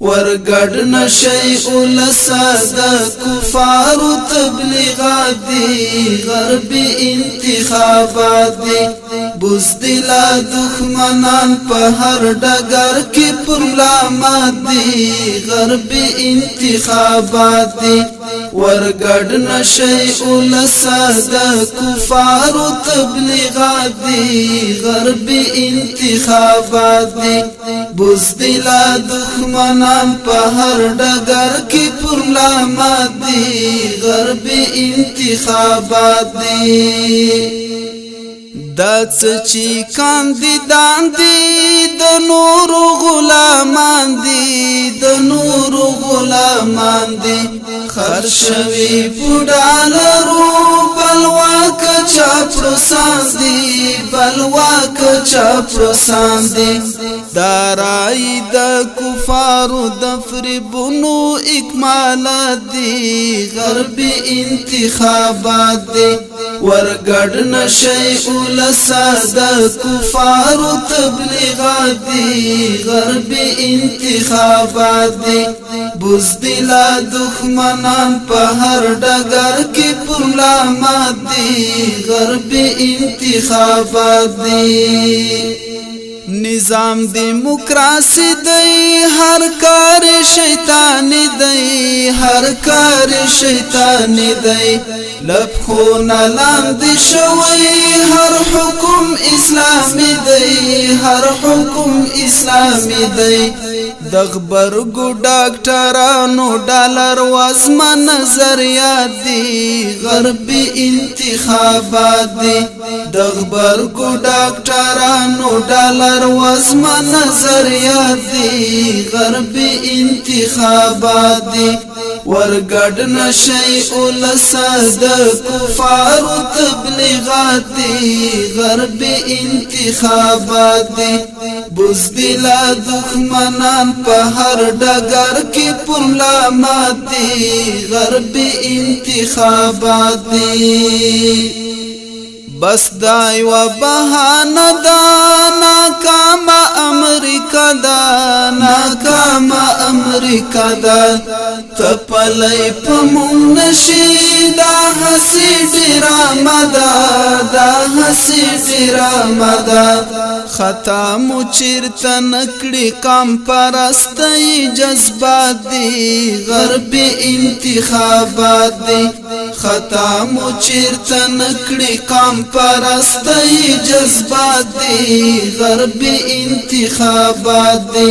ورګډ نشي ولسا د کفارو تبلیغات دي غربي انتخابات دي بزدلا دښمنان په هر ډګر کې پرلامات دي غربي انتخابات دي ورګډ نشي ولسا د کفارو تبلیغات دي غربي انتخابات دي بزدلا دښمنان په هر ډګر کې پرلامات دي غربي انتخابات دي دا چې کاندیدان دي د نور غلامان دي د نور غلامان دي خرشوي پډالرو بلواک چاپړوسان دي بلواک چاپړوسان دي دارای د کفارو د فریبونو اکمالات دي غربي انتخابات دي ورګډ نشي ولسا د کفارو تبلیغات دي غربي انتخابات دي بزدلا دښمنان په هر ډګر کې پرلامات دي غربي انتخابات دي نظام دیموکراسی دی هر کار شیطانی دی هر کار شیطانی دی لبخون لاندې شوی هر حکم اسلامی دی هر حکم اسلامی دی دغبرګو ډاکټرانو ډالر وزما نظریات دي غربي انتخابات دي دغبرګو ډاکټرانو ډالر وزما نظریات دي غربي انتخابات دي ورګډ نشي ولسا د کفارو تبلیغات دي غربي انتخابات دي بزدلا دښمنان په هر ډګر کې پرلامات دي غربي انتخابات دي بس دا یو بهانه دا ناکامه امریکا دا ناکامه امریکا دا تپلای په مونږ نشي دا هسي ډرامه دا دا هسي ډرامه دا خطا مو چیرته نکړي قام پرستۍ جذبات دي غربي انتخابات دي خطا مو چیرته نکړي قام پرستۍ جذبات دي غربي انتخابات دي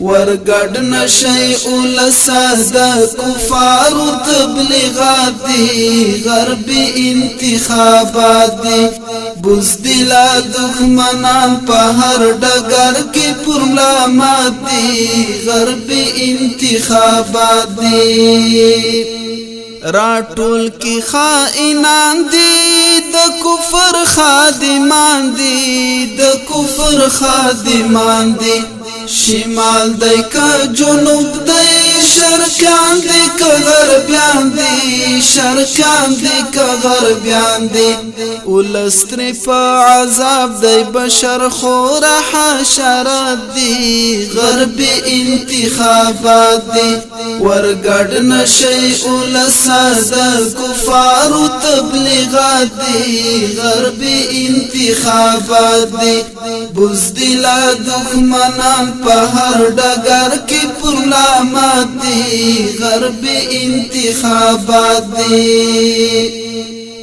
ورګډ نشي ولسا د کفارو تبلیغات دي غربي انتخابات دي بزدلا دښمنان په هر ډګر کې پرلامات دي غربي انتخابات دي راټول کی خائنان دي د کفر خادمان دي د کفر خادمان دي شمال دی که جنوب دی شرقیان دی که غربیان دی شرقیان دی که غربیان دی ولستری په عذاب دی بشر خور حشرات دی غربی انتخابات دی ورګډ نشي ولسا د کفارو تبلیغات دی غربی انتخابات دی بزدلا دښمنان په هر ډګر کې پرلامات دي غربي انتخابات دي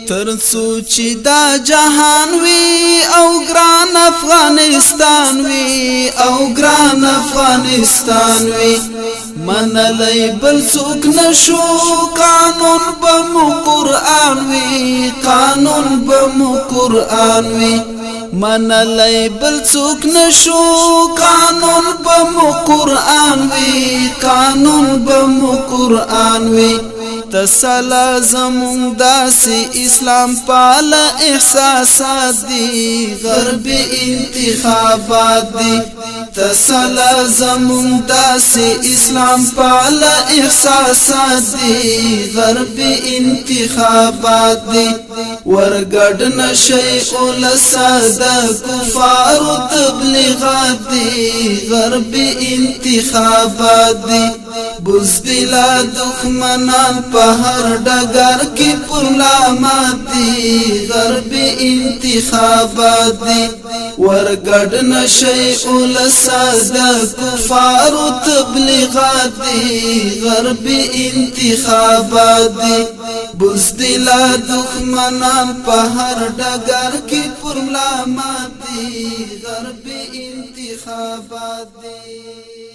ترڅو چې دا جهان وي او ګران افغانستان وي او ګران افغانستان وي منلای بل څوک نشو قانون به مو قرآن وي قانون به مو قرآن وي منلای بل څوک نشو قانون به مو قرآن وي قانون به مو قرآن وي متصلا زمون داسې اسلام پال احساسات دي غربي انتخابات دي تسلا زمون داسې اسلام پال احساسات دي غربي انتخابات دي ورګډ نشي اول ساده کفار تبلیغات دي غربي انتخابات دي بزدلا دښمنان په هر ډګر کې پرلامات دي غربي انتخابات دي ورګډ نشي اول ساده کفار تبلیغات دي غربي انتخابات دي بزدلا دښمنان په هر ډګر کې پرلامات دي غربي انتخابات دي